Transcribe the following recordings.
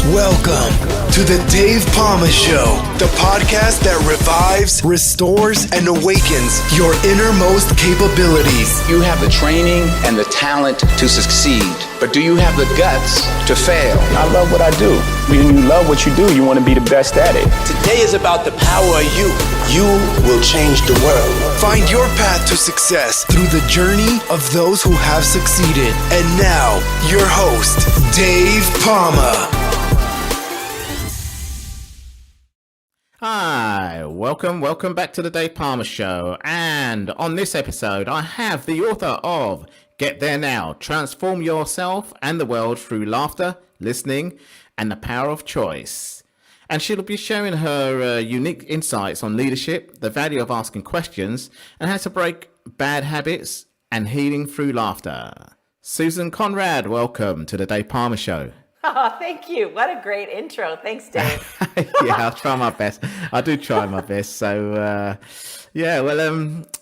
Welcome to the Dave Palma Show, the podcast that revives, restores, and awakens your innermost capabilities. You have the training and the talent to succeed, but do you have the guts to fail? I love what I do. When you love what you do, you want to be the best at it. Today is about the power of you. You will change the world. Find your path to success through the journey of those who have succeeded. And now, your host, Dave Palma. Hi, welcome back to the Dave Palma Show. And on this episode, I have the author of Get There Now, Transform Yourself and the World Through Laughter, Listening, and the Power of Choice. And she'll be sharing her unique insights on leadership, the value of asking questions, and how to break bad habits and healing through laughter. Susanne Conrad, welcome to the Dave Palma Show. Oh, thank you. What a great intro. Thanks, Dave. Yeah, I'll try my best. I do try my best. So,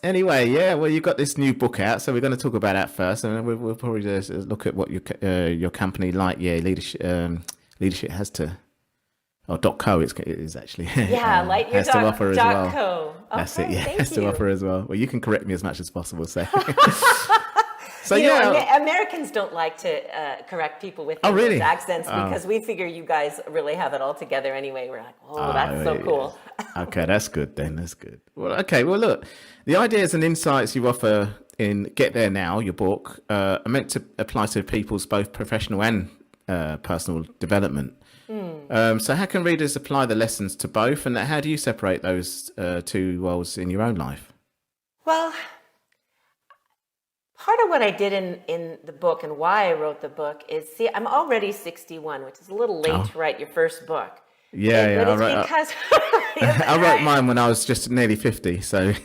anyway, you got this new book out, so we're going to talk about that first, and we'll probably just look at what your company, Lightyear Leadership has to, or .co it is actually. Yeah, Lightyear has to offer as well. .co. That's it. Yeah, thank has you. to offer as well. Well, you can correct me as much as possible. So. So Americans don't like to correct people with really? accents because we figure you guys really have it all together anyway. We're like, that's so cool. Okay, that's good then. That's good. Well, okay. Well, look, the ideas and insights you offer in Get There Now, your book, are meant to apply to people's both professional and personal development. So how can readers apply the lessons to both, and how do you separate those two worlds in your own life? Well, part of what I did in the book and why I wrote the book is, I'm already 61, which is a little late to write your first book. Yeah. I wrote mine when I was just nearly 50, so. Okay.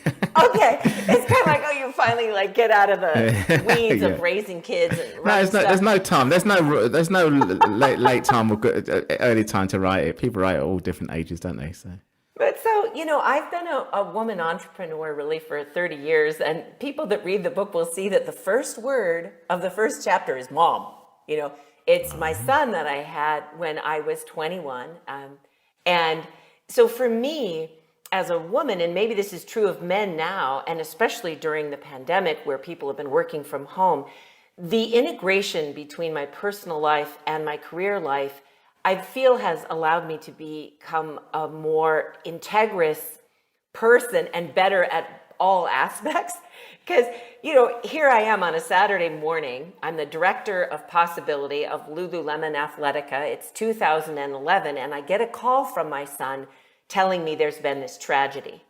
It's kind of like, you finally get out of the weeds of raising kids and there's no time. There's no late time or early time to write it. People write at all different ages, don't they? So. But so, I've been a woman entrepreneur really for 30 years, and people that read the book will see that the first word of the first chapter is mom. It's my son that I had when I was 21. And so for me, as a woman, and maybe this is true of men now, and especially during the pandemic where people have been working from home, the integration between my personal life and my career life, I feel has allowed me to become a more integrous person and better at all aspects. Because, here I am on a Saturday morning. I'm the director of possibility of Lululemon Athletica. It's 2011, and I get a call from my son telling me there's been this tragedy.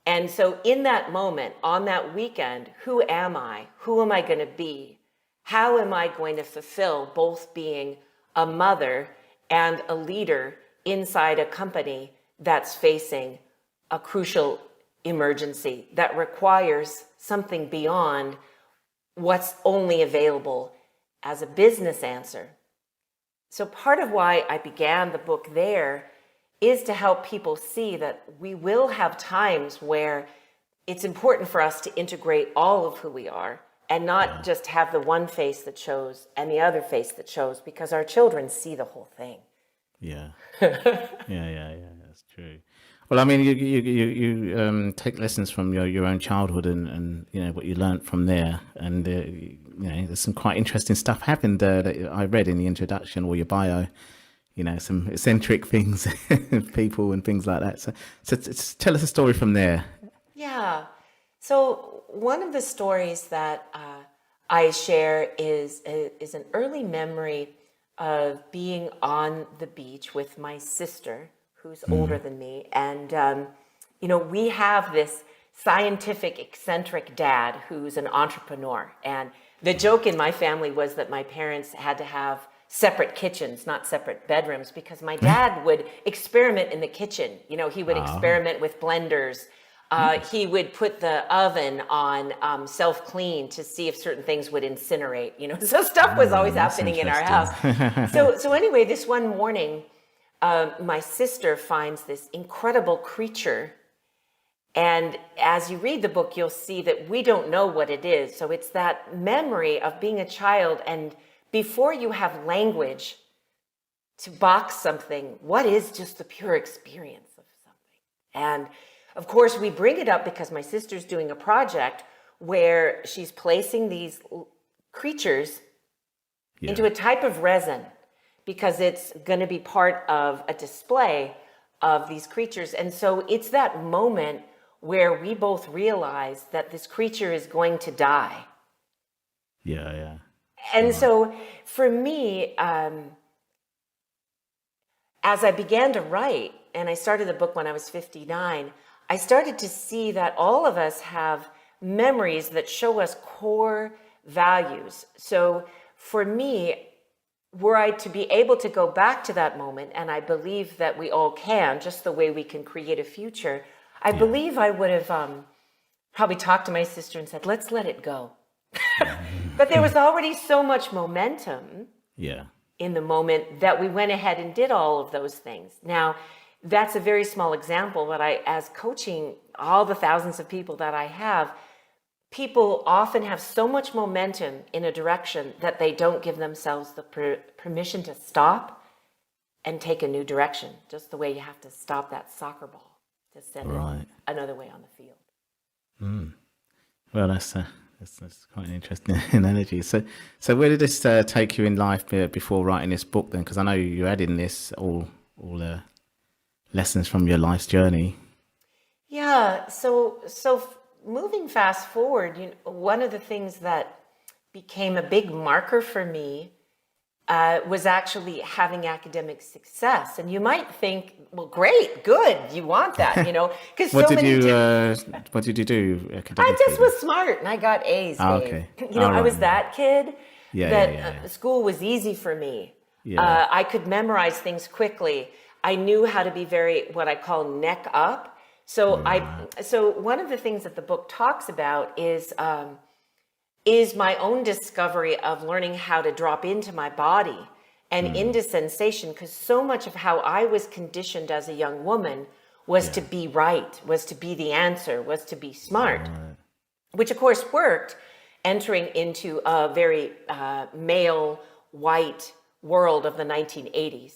And so in that moment, on that weekend, who am I? Who am I going to be? How am I going to fulfill both being a mother and a leader inside a company that's facing a crucial emergency that requires something beyond what's only available as a business answer? So part of why I began the book there is to help people see that we will have times where it's important for us to integrate all of who we are and not just have the one face that shows and the other face that shows, because our children see the whole thing. Yeah. Yeah, that's true. Well, I mean, you take lessons from your own childhood and what you learned from there, and there's some quite interesting stuff happened that I read in the introduction or your bio. Some eccentric things, people and things like that. So tell us a story from there. Yeah. So one of the stories that I share is an early memory of being on the beach with my sister, who's older than me. And, we have this scientific, eccentric dad who's an entrepreneur. And the joke in my family was that my parents had to have separate kitchens, not separate bedrooms, because my dad would experiment in the kitchen. He would experiment with blenders. He would put the oven on self-clean to see if certain things would incinerate. So stuff was always happening in our house. So anyway, this one morning, my sister finds this incredible creature. And as you read the book, you'll see that we don't know what it is. So it's that memory of being a child, and before you have language to box something, what is just the pure experience of something? And of course, we bring it up because my sister's doing a project where she's placing these creatures into a type of resin because it's going to be part of a display of these creatures. And so it's that moment where we both realize that this creature is going to die. Yeah. And so for me, as I began to write, and I started the book when I was 59, I started to see that all of us have memories that show us core values. So for me, were I to be able to go back to that moment, and I believe that we all can, just the way we can create a future, I believe I would have probably talked to my sister and said, let's let it go. But there was already so much momentum in the moment that we went ahead and did all of those things. Now, that's a very small example, but as coaching all the thousands of people that I have, people often have so much momentum in a direction that they don't give themselves the permission to stop and take a new direction, just the way you have to stop that soccer ball to send it another way on the field. Well, that's quite an interesting analogy. So where did this take you in life before writing this book then? Because I know you had in this all the lessons from your life's journey. Yeah. So moving fast forward, one of the things that became a big marker for me was actually having academic success. And you might think, well, great, good, you want that, because what did you do academically? I just was smart and I got A's. Okay. I was that kid that school was easy for me. Yeah. I could memorize things quickly. I knew how to be what I call neck up. So one of the things that the book talks about is my own discovery of learning how to drop into my body and into sensation, because so much of how I was conditioned as a young woman was to be right, was to be the answer, was to be smart, which of course worked, entering into a very male, white world of the 1980s.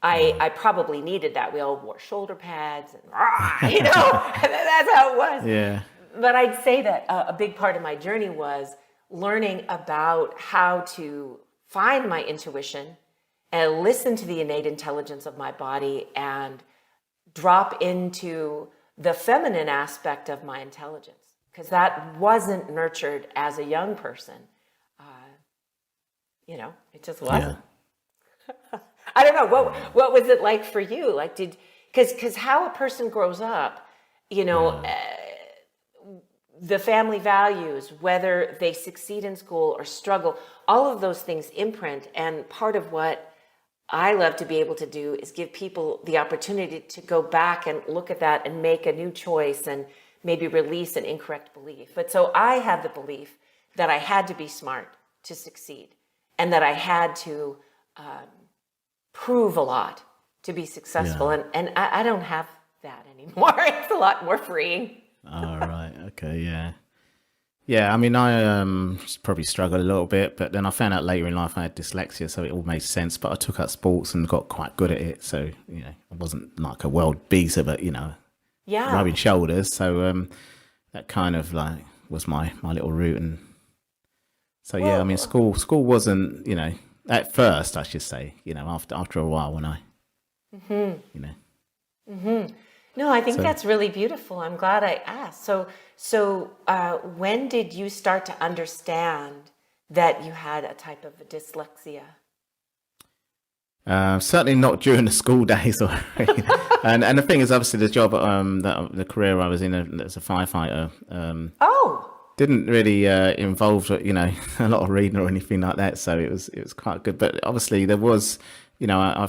I probably needed that. We all wore shoulder pads and, that's how it was. Yeah. But I'd say that a big part of my journey was learning about how to find my intuition and listen to the innate intelligence of my body and drop into the feminine aspect of my intelligence, because that wasn't nurtured as a young person. It just wasn't. Yeah. I don't know, what was it like for you? Like, because how a person grows up, the family values, whether they succeed in school or struggle, all of those things imprint. And part of what I love to be able to do is give people the opportunity to go back and look at that and make a new choice and maybe release an incorrect belief. But so I had the belief that I had to be smart to succeed, and that I had to prove a lot to be successful. Yeah. And I don't have that anymore. It's a lot more freeing. Oh, right. Okay. Yeah. Yeah. I mean, I probably struggled a little bit, but then I found out later in life I had dyslexia, so it all made sense. But I took up sports and got quite good at it. So, I wasn't like a world beater, but, rubbing shoulders. So that kind of like was my little route. And so, I mean, school wasn't, at first, I should say, after a while when I, No, I think that's really beautiful. I'm glad I asked. So when did you start to understand that you had a type of dyslexia? Certainly not during the school days, and the thing is, obviously, the job, the career I was in as a firefighter, didn't really involve a lot of reading or anything like that. So it was quite good. But obviously, there was. I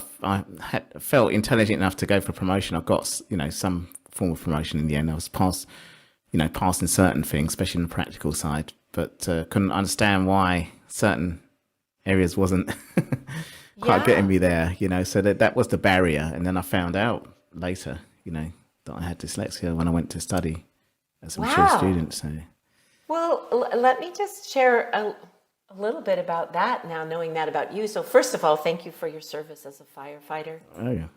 felt intelligent enough to go for promotion. I got, some form of promotion in the end. I was passing certain things, especially in the practical side, but couldn't understand why certain areas wasn't quite getting me there, so that was the barrier. And then I found out later, that I had dyslexia when I went to study as a mature student. So, well, let me just share a little bit about that now, knowing that about you. So first of all, thank you for your service as a firefighter. Oh yeah.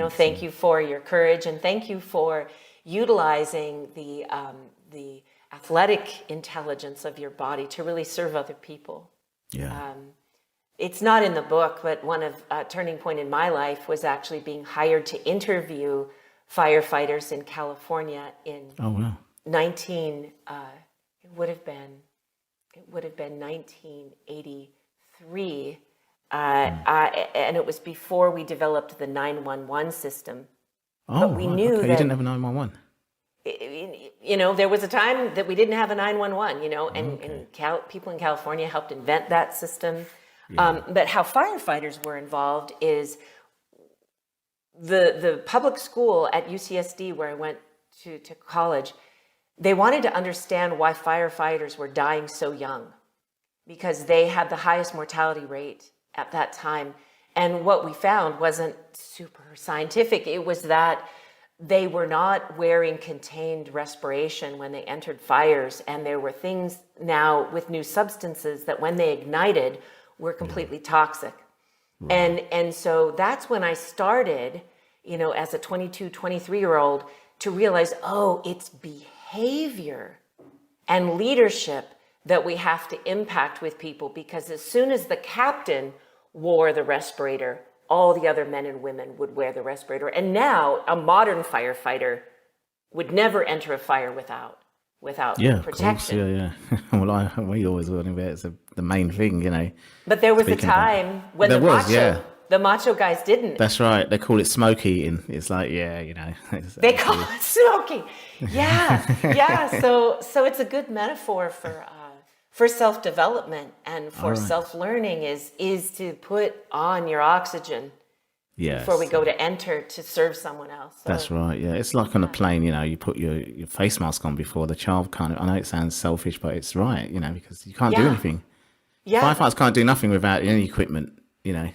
Thank you for your courage, and thank you for utilizing the athletic intelligence of your body to really serve other people. Yeah. It's not in the book, but one of turning point in my life was actually being hired to interview firefighters in California in Oh wow. 1983, and it was before we developed the 911 system. Oh, but we right, knew okay. that You didn't have a 911. There was a time that we didn't have a 911, and people in California helped invent that system. Yeah. But how firefighters were involved is the public school at UCSD, where I went to college, they wanted to understand why firefighters were dying so young, because they had the highest mortality rate at that time. And what we found wasn't super scientific. It was that they were not wearing contained respiration when they entered fires. And there were things now with new substances that when they ignited were completely toxic. Right. And so that's when I started, as a 22, 23-year-old to realize, it's behavior and leadership that we have to impact with people, because as soon as the captain wore the respirator, all the other men and women would wear the respirator. And now a modern firefighter would never enter a fire without protection. Of course, yeah. Well, we always learn about it's the main thing, But there was a time when the macho guys didn't. That's right. They call it smoke eating. It's like, they call it smoking. Yeah, yeah. So it's a good metaphor for self-development and for self-learning is to put on your oxygen before we go to enter to serve someone else. So, that's right. Yeah, it's like on a plane. You put your face mask on before the child can't. I know it sounds selfish, but it's right. Because you can't do anything. Yeah, firefighters can't do nothing without any equipment.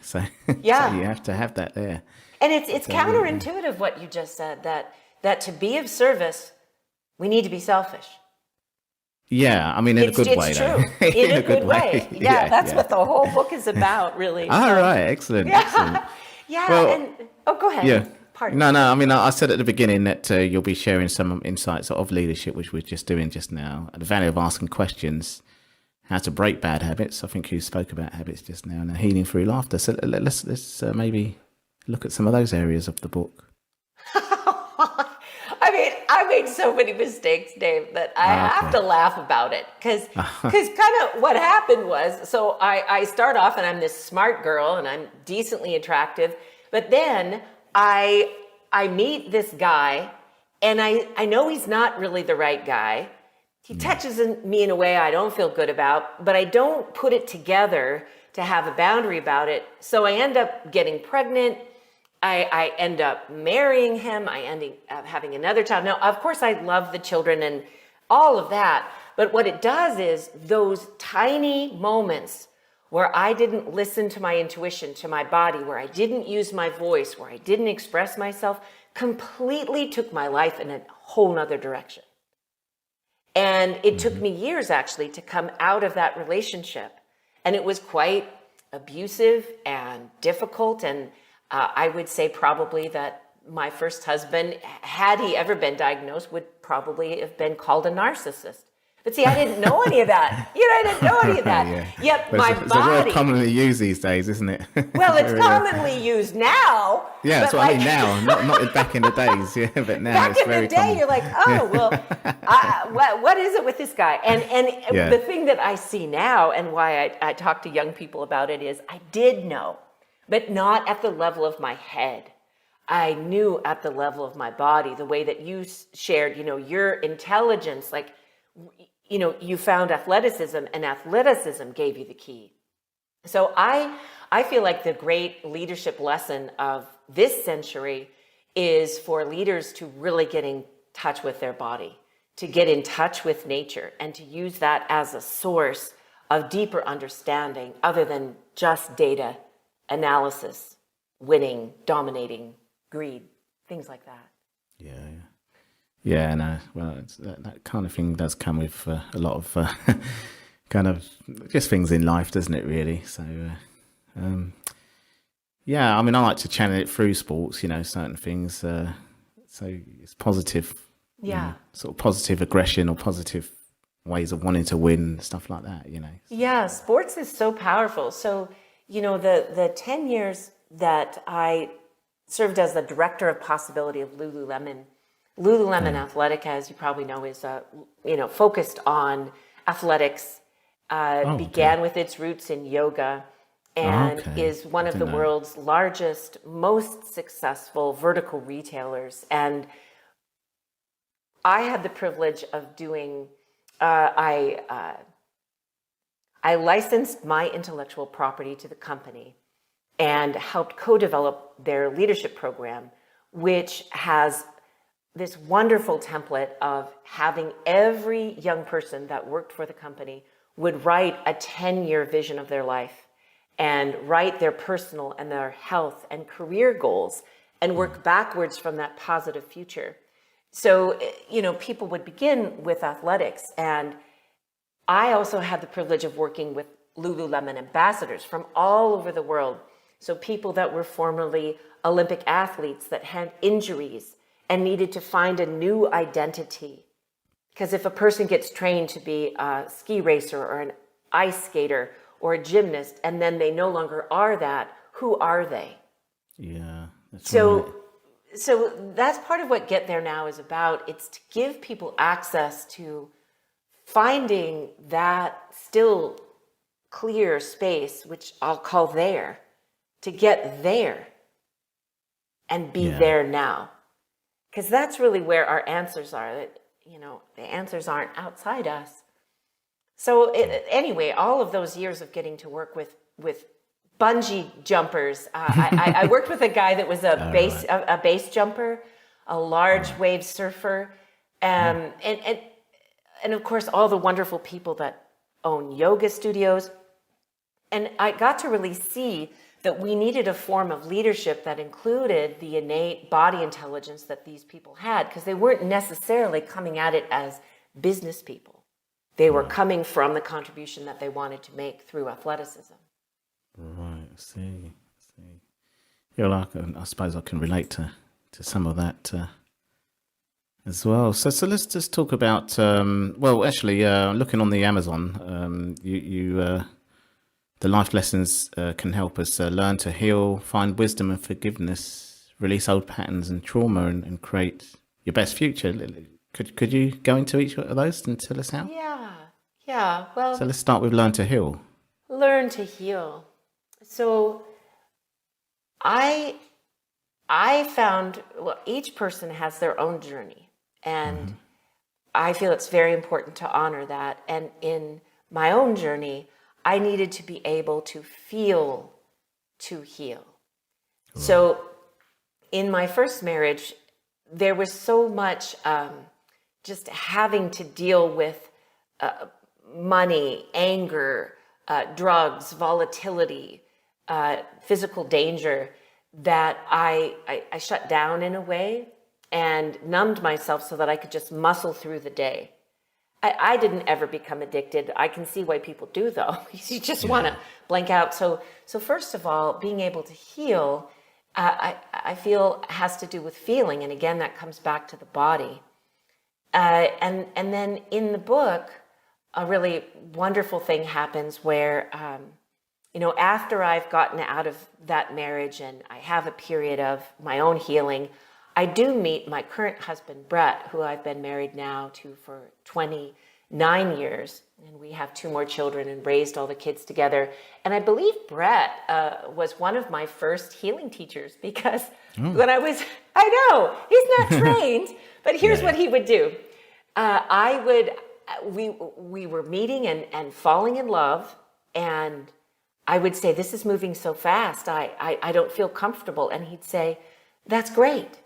So yeah, so you have to have that there. And it's counterintuitive what you just said, that to be of service, we need to be selfish. Yeah, I mean, in a good way. It's true. In a good way. Yeah, that's what the whole book is about, really. All right, excellent. Excellent. Yeah, well, go ahead. Yeah. Pardon. No, I mean, I said at the beginning that you'll be sharing some insights of leadership, which we're just doing just now, the value of asking questions, how to break bad habits. I think you spoke about habits just now, and healing through laughter. So let's maybe look at some of those areas of the book. I made so many mistakes, Dave, that I have to laugh about it. Because kind of what happened was, so I start off and I'm this smart girl and I'm decently attractive. But then I meet this guy and I know he's not really the right guy. He touches me in a way I don't feel good about, but I don't put it together to have a boundary about it. So I end up getting pregnant. I end up marrying him. I end up having another child. Now, of course, I love the children and all of that. But what it does is those tiny moments where I didn't listen to my intuition, to my body, where I didn't use my voice, where I didn't express myself, completely took my life in a whole nother direction. And it took me years, actually, to come out of that relationship. And it was quite abusive and difficult. And I would say probably that my first husband, had he ever been diagnosed, would probably have been called a narcissist. But see, I didn't know any of that. I didn't know any of that. Yeah. Yet but my it's a word body... commonly used these days, isn't it? Well, it's commonly used now. Yeah, that's what I mean now, not back in the days. Yeah, but now back it's in very the day, common. you're like, what is it with this guy? And the thing that I see now, and why I talk to young people about it, is I did know, but not at the level of my head. I knew at the level of my body, the way that you shared, your intelligence, like, you found athleticism, and athleticism gave you the key. So I feel like the great leadership lesson of this century is for leaders to really get in touch with their body, to get in touch with nature, and to use that as a source of deeper understanding other than just data analysis, winning, dominating, greed, things like that. Yeah, no. Well, that kind of thing does come with a lot of kind of just things in life, doesn't it? Really. So, yeah. I mean, I like to channel it through sports. Certain things. So it's positive. Yeah. Sort of positive aggression or positive ways of wanting to win, stuff like that. Yeah, sports is so powerful. So, the 10 years that I served as the director of possibility of Lululemon. Lululemon Athletic, as you probably know, is focused on athletics. Began with its roots in yoga, and is one of the world's largest, most successful vertical retailers. And I had the privilege of doing. I licensed my intellectual property to the company and helped co-develop their leadership program, which has this wonderful template of having every young person that worked for the company would write a 10-year vision of their life and write their personal and their health and career goals and work backwards from that positive future. So, people would begin with athletics, and I also had the privilege of working with Lululemon ambassadors from all over the world. So people that were formerly Olympic athletes that had injuries and needed to find a new identity. Because if a person gets trained to be a ski racer or an ice skater or a gymnast, and then they no longer are that, who are they? Yeah. So that's part of what Get There Now is about. It's to give people access to finding that still clear space, which I'll call there, to get there and be there now. Because that's really where our answers are. That the answers aren't outside us. So anyway, all of those years of getting to work with bungee jumpers. I worked with a guy that was a base jumper, a large wave surfer, and of course all the wonderful people that own yoga studios. And I got to really see that we needed a form of leadership that included the innate body intelligence that these people had, because they weren't necessarily coming at it as business people. They were coming from the contribution that they wanted to make through athleticism. Right, I see. Yeah, I suppose I can relate to some of that as well. So let's just talk about, looking on the Amazon, the life lessons can help us learn to heal, find wisdom and forgiveness, release old patterns and trauma, and create your best future. Could you go into each of those and tell us how? Yeah. Well, so let's start with learn to heal. Learn to heal. So I found, each person has their own journey, and I feel it's very important to honor that. And in my own journey, I needed to be able to feel to heal. Right. So in my first marriage, there was so much just having to deal with money, anger, drugs, volatility, physical danger, that I shut down in a way and numbed myself so that I could just muscle through the day. I didn't ever become addicted. I can see why people do, though. You just want to blank out. So first of all, being able to heal, I feel has to do with feeling. And again, that comes back to the body. And then in the book, a really wonderful thing happens where, after I've gotten out of that marriage and I have a period of my own healing, I do meet my current husband, Brett, who I've been married now to for 29 years. And we have 2 more children and raised all the kids together. And I believe Brett was one of my first healing teachers, because when I know, he's not trained, but here's what he would do. We were meeting and falling in love, and I would say, this is moving so fast, I don't feel comfortable. And he'd say, that's great.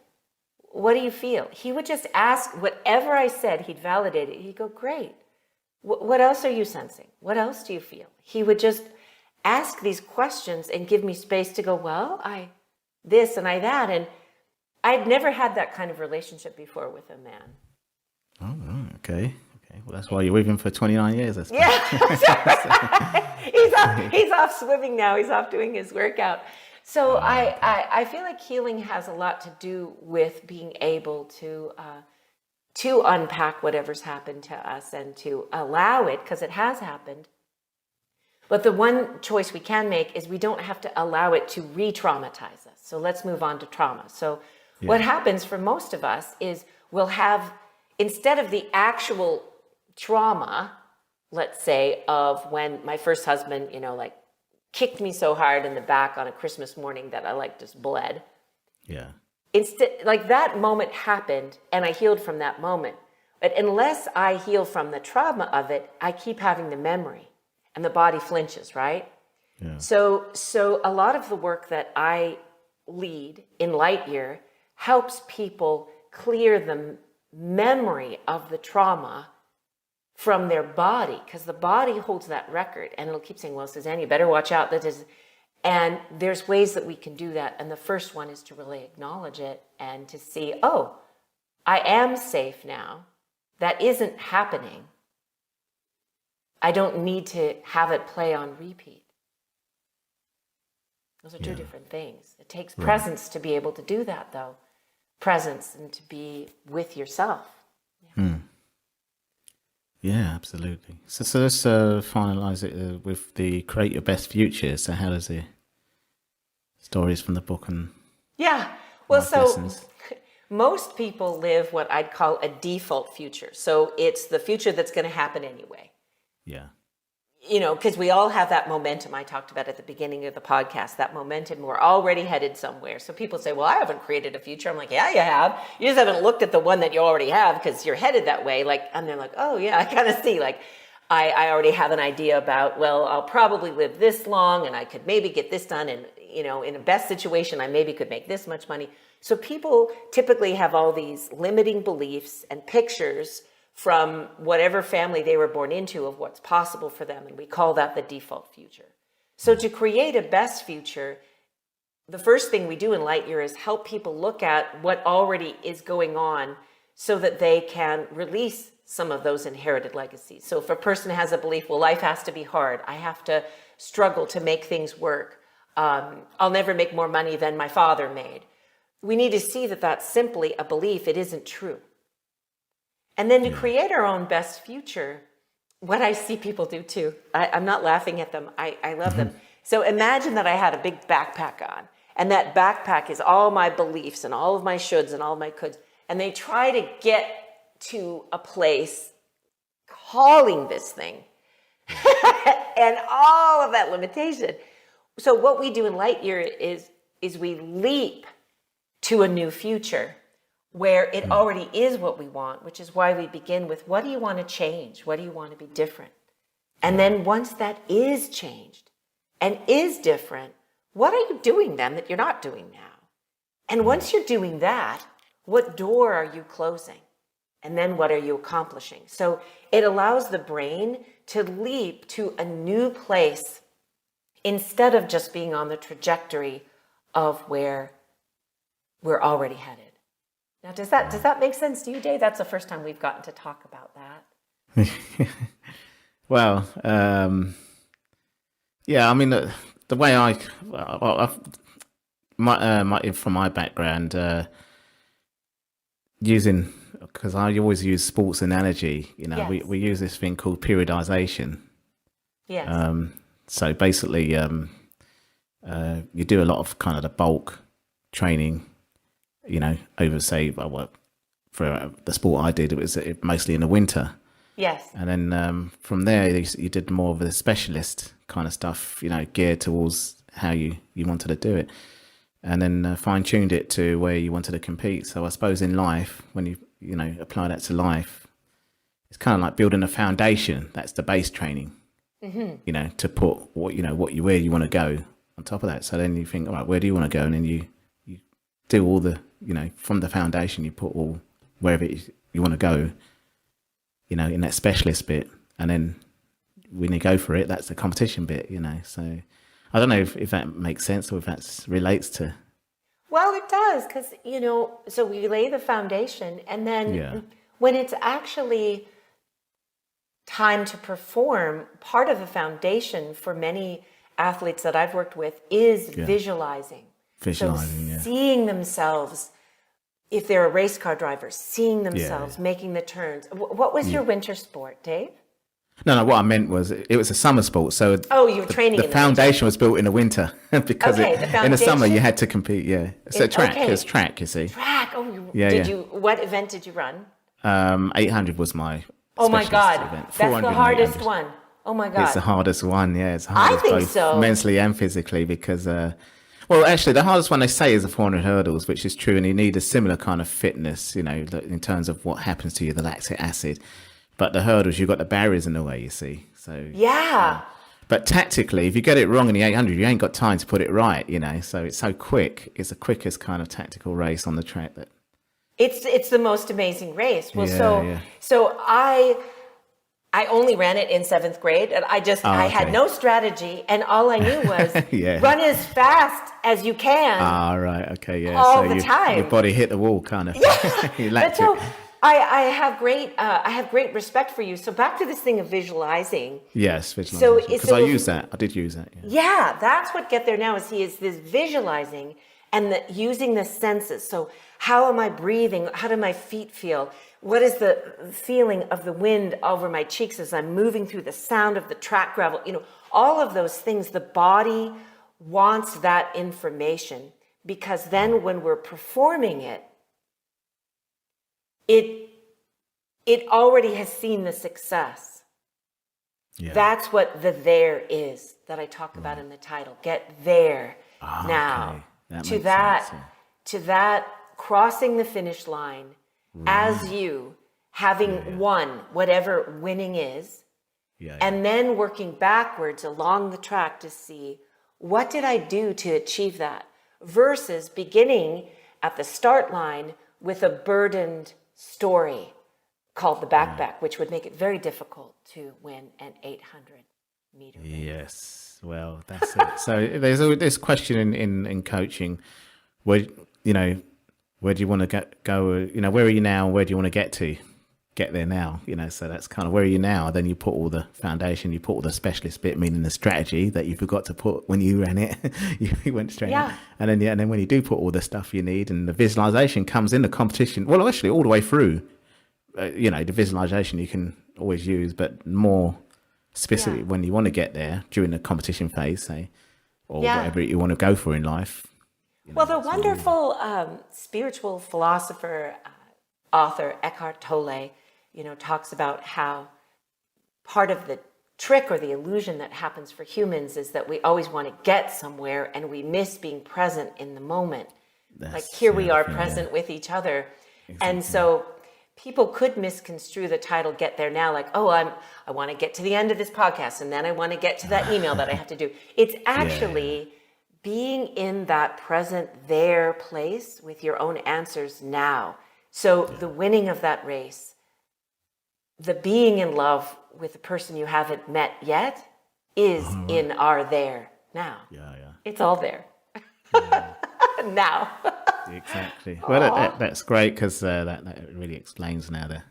What do you feel? He would just ask whatever I said, he'd validate it. He'd go, great. What else are you sensing? What else do you feel? He would just ask these questions and give me space to go, well, I this and I that. And I'd never had that kind of relationship before with a man. Oh, right. Okay. Okay, well, that's why you're with him for 29 years, I suppose. Yeah. he's off swimming now. He's off doing his workout. So I feel like healing has a lot to do with being able to unpack whatever's happened to us and to allow it, because it has happened. But the one choice we can make is we don't have to allow it to re-traumatize us. So let's move on to trauma. So what happens for most of us is we'll have, instead of the actual trauma, let's say, of when my first husband, like kicked me so hard in the back on a Christmas morning that I like just bled. Yeah. Instead, like that moment happened and I healed from that moment. But unless I heal from the trauma of it, I keep having the memory and the body flinches, right? Yeah. So a lot of the work that I lead in Lightyear helps people clear the memory of the trauma from their body, because the body holds that record, and it'll keep saying, well, Susanne, you better watch out. And there's ways that we can do that. And the first one is to really acknowledge it and to see, oh, I am safe now. That isn't happening. I don't need to have it play on repeat. Those are two different things. It takes presence to be able to do that, though. Presence and to be with yourself. Yeah. Yeah, absolutely. So let's finalize it with the create your best future. So how does the stories from the book and well, life so lessons? Most people live what I'd call a default future. So it's the future that's going to happen anyway. Yeah. Because we all have that momentum I talked about at the beginning of the podcast, that momentum, we're already headed somewhere. So people say, well, I haven't created a future. I'm like, yeah, you have. You just haven't looked at the one that you already have because you're headed that way. And they're like, oh yeah, I kind of see, I already have an idea about, well, I'll probably live this long and I could maybe get this done. And, in a best situation, I maybe could make this much money. So people typically have all these limiting beliefs and pictures from whatever family they were born into of what's possible for them. And we call that the default future. So to create a best future, the first thing we do in Lightyear is help people look at what already is going on so that they can release some of those inherited legacies. So if a person has a belief, well, life has to be hard. I have to struggle to make things work. I'll never make more money than my father made. We need to see that that's simply a belief. It isn't true. And then to create our own best future, what I see people do too, I'm not laughing at them, I love them. So imagine that I had a big backpack on, and that backpack is all my beliefs and all of my shoulds and all of my coulds, and they try to get to a place calling this thing and all of that limitation. So what we do in Lightyear is we leap to a new future where it already is what we want, which is why we begin with, what do you want to change? What do you want to be different? And then once that is changed and is different, what are you doing then that you're not doing now? And once you're doing that, what door are you closing? And then what are you accomplishing? So it allows the brain to leap to a new place instead of just being on the trajectory of where we're already headed. Now, does that make sense to you, Dave? That's the first time we've gotten to talk about that. Well, yeah, I mean, the way from my background, because I always use sports analogy, Yes. we use this thing called periodization. Yes. So basically, you do a lot of kind of the bulk training, over, say, for the sport I did, it was mostly in the winter. Yes. And then from there, you did more of the specialist kind of stuff, geared towards how you wanted to do it. And then fine-tuned it to where you wanted to compete. So I suppose in life, when you apply that to life, it's kind of like building a foundation. That's the base training, to put where you want to go on top of that. So then you think, all right, where do you want to go? And then you do all the, from the foundation, you put all wherever you want to go, in that specialist bit. And then when you go for it, that's the competition bit, So I don't know if that makes sense or if that relates to. Well, it does, because, so we lay the foundation, and then when it's actually time to perform, part of the foundation for many athletes that I've worked with is visualizing. Visualizing, so seeing themselves, if they're a race car driver, seeing themselves making the turns. What was your winter sport, Dave? No, what I meant was it was a summer sport. So you were training the in the foundation was built in the winter because in the summer you had to compete. Yeah, so track. It's track. You see, track. What event did you run? 800 was my. Oh my God, event. That's the hardest one. Oh my God, it's the hardest one. Yeah, it's hardest, I think both so, mentally and physically, because. Well, actually, the hardest one they say is the 400 hurdles, which is true, and you need a similar kind of fitness, in terms of what happens to you, the lactic acid. But the hurdles, you've got the barriers in the way, you see. So but tactically, if you get it wrong in the 800, you ain't got time to put it right, So it's so quick. It's the quickest kind of tactical race on the track. That it's the most amazing race. Well, so I only ran it in 7th grade, and I had no strategy, and all I knew was run as fast as you can. Right, okay, yeah. All the time. Your body hit the wall, kind of. But so I have great respect for you. So back to this thing of visualizing. Yes, visualizing. Because I did use that. Yeah, that's what Get There Now is this visualizing and using the senses. So how am I breathing? How do my feet feel? What is the feeling of the wind over my cheeks as I'm moving through the sound of the track gravel? All of those things, the body wants that information, because then when we're performing it, it already has seen the success. Yeah. That's what the there is that I talk about in the title. Get there now. Okay. To that crossing the finish line as you having won whatever winning is, and then working backwards along the track to see what did I do to achieve that, versus beginning at the start line with a burdened story called the backpack, which would make it very difficult to win an 800-meter race. Yes, well, that's it. So there's this question in coaching, where where do you want to go? Where are you now? Where do you want to get to? Get there now. So that's kind of where are you now? Then you put all the foundation, you put all the specialist bit, meaning the strategy that you forgot to put when you ran it. you went straight. Yeah. And then when you do put all the stuff you need, and the visualization comes in the competition. Well, actually, all the way through. The visualization you can always use, but more specific when you want to get there during the competition phase, say, or whatever you want to go for in life. Well, the wonderful spiritual philosopher, author Eckhart Tolle, talks about how part of the trick or the illusion that happens for humans is that we always want to get somewhere and we miss being present in the moment. We are present with each other. Exactly. And so people could misconstrue the title Get There Now, like, I want to get to the end of this podcast and then I want to get to that email that I have to do. It's actually being in that present there place with your own answers now. So the winning of that race, the being in love with the person you haven't met yet is in our there now. It's all there. Now. Exactly. Well, that's great, because that really explains now the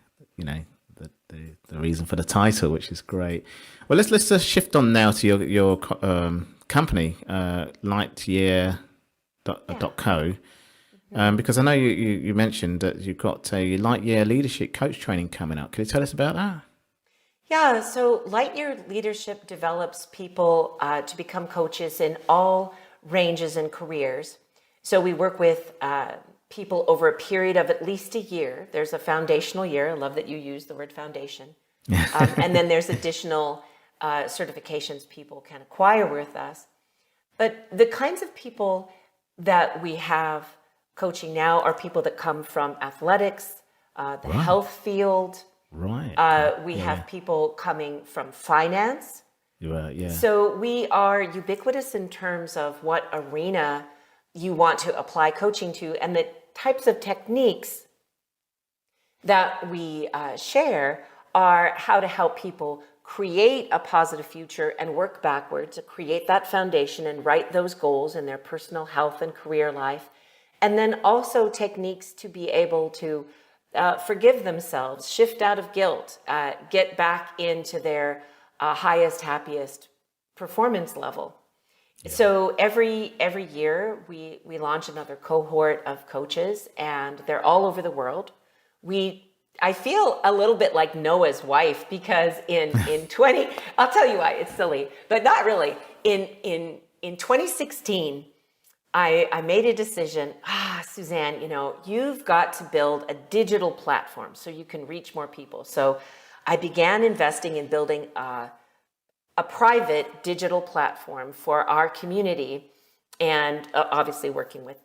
reason for the title, which is great. Well, let's just shift on now to your company, lightyear.co, because I know you mentioned that you've got a Lightyear leadership coach training coming up. Can you tell us about that? Yeah, so Lightyear Leadership develops people to become coaches in all ranges and careers. So we work with people over a period of at least a year. There's a foundational year. I love that you use the word foundation. And then there's additional certifications people can acquire with us. But the kinds of people that we have coaching now are people that come from athletics, the health field. Right. We have people coming from finance. Yeah. So we are ubiquitous in terms of what arena you want to apply coaching to, and the types of techniques that we share are how to help people create a positive future and work backwards to create that foundation and write those goals in their personal health and career life. And then also techniques to be able to forgive themselves, shift out of guilt, get back into their highest, happiest performance level. So every year we launch another cohort of coaches, and they're all over the world. I feel a little bit like Noah's wife, because in 20, I'll tell you why, it's silly, but not really. In 2016, I made a decision, Susanne, you've got to build a digital platform so you can reach more people. So I began investing in building a private digital platform for our community, and obviously working with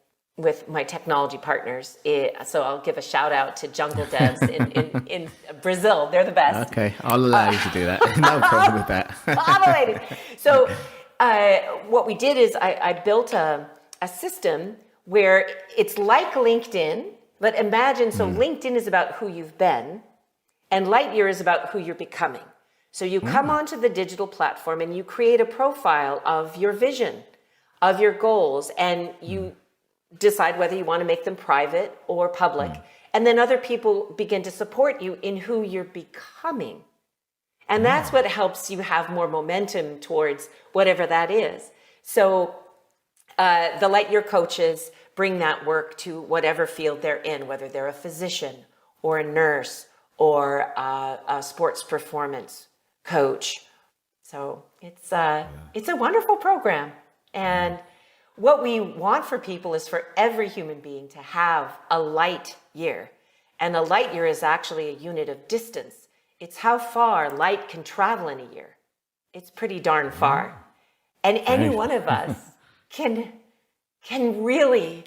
my technology partners. So I'll give a shout out to Jungle Devs in Brazil. They're the best. Okay, I'll allow you to do that. No problem with that. Tolerated. So what we did is I built a system where it's like LinkedIn, but imagine, so LinkedIn is about who you've been, and Lightyear is about who you're becoming. So you come onto the digital platform and you create a profile of your vision, of your goals, and you decide whether you want to make them private or public. And then other people begin to support you in who you're becoming. And that's what helps you have more momentum towards whatever that is. So the Lightyear coaches bring that work to whatever field they're in, whether they're a physician or a nurse or a sports performance coach. So it's a wonderful program. And what we want for people is for every human being to have a light year. And a light year is actually a unit of distance. It's how far light can travel in a year. It's pretty darn far. And any one of us can really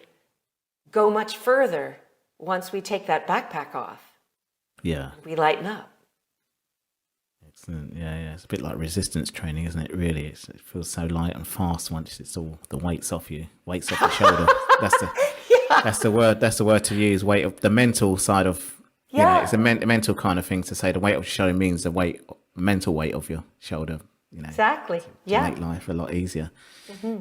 go much further once we take that backpack off. Yeah. We lighten up. Excellent. Yeah. It's a bit like resistance training, isn't it? Really, it feels so light and fast once it's all the weights off your shoulder. That's the word. That's the word to use. Weight of the mental side of. It's a mental kind of thing to say. The weight of your shoulder means the mental weight of your shoulder. Exactly. To make life a lot easier.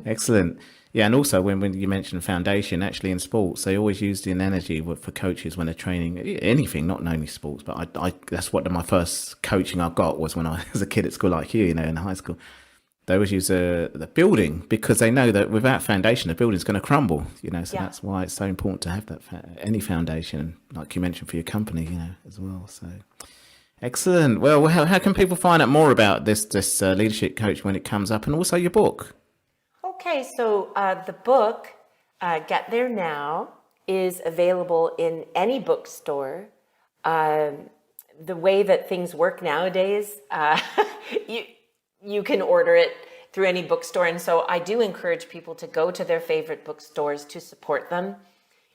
Excellent. Yeah, and also when you mentioned foundation, actually in sports, they always use the analogy for coaches when they're training anything, not only sports, but I that's what my first coaching I got was when I was a kid at school like you, in high school. They always use the building, because they know that without foundation, the building's going to crumble, so that's why it's so important to have that any foundation, like you mentioned, for your company, as well. So excellent. Well, how can people find out more about this leadership coach when it comes up, and also your book? Okay, so the book, Get There Now, is available in any bookstore. The way that things work nowadays, you can order it through any bookstore. And so I do encourage people to go to their favorite bookstores to support them.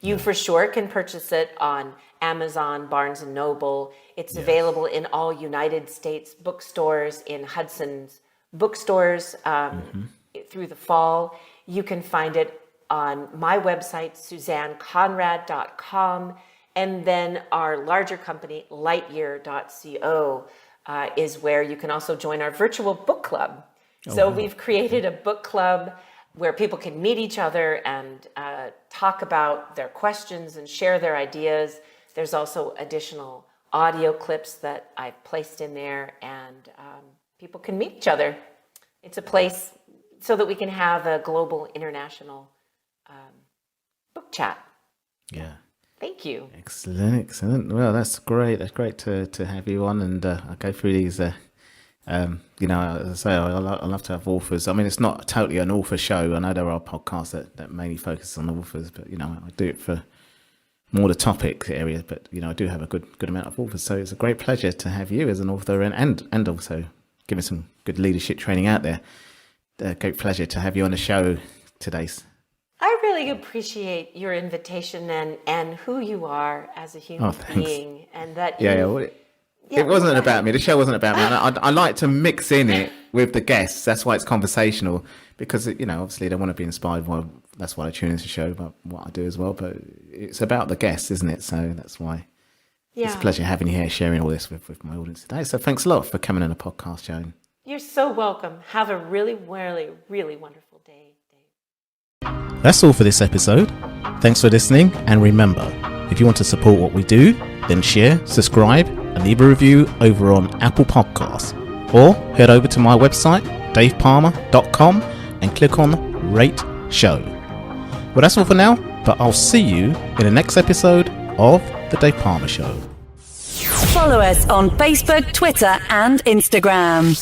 You for sure can purchase it on Amazon, Barnes & Noble. It's available in all United States bookstores, in Hudson's bookstores. Through the fall. You can find it on my website, SusanneConrad.com, and then our larger company, Lightyear.co, is where you can also join our virtual book club. We've created a book club where people can meet each other and talk about their questions and share their ideas. There's also additional audio clips that I've placed in there, and people can meet each other. It's a place so that we can have a global, international book chat. Yeah. Thank you. Excellent. Well, that's great. That's great to have you on, and I'll go through these. As I say, I love to have authors. I mean, it's not totally an author show. I know there are podcasts that mainly focus on authors, but I do it for more the topic area. But I do have a good amount of authors, so it's a great pleasure to have you as an author, and also giving some good leadership training out there. Great pleasure to have you on the show today. I really appreciate your invitation and who you are as a human being, and that it wasn't about me. The show wasn't about me. I like to mix in it with the guests. That's why it's conversational, because obviously they want to be inspired. Well, that's why I tune into the show, but what I do as well. But it's about the guests, isn't it? So that's why it's a pleasure having you here, sharing all this with my audience today. So thanks a lot for coming on the podcast, Joan. You're so welcome. Have a really, really, really wonderful day, Dave. That's all for this episode. Thanks for listening. And remember, if you want to support what we do, then share, subscribe, and leave a review over on Apple Podcasts. Or head over to my website, davepalmer.com, and click on Rate Show. Well, that's all for now, but I'll see you in the next episode of The Dave Palmer Show. Follow us on Facebook, Twitter, and Instagram.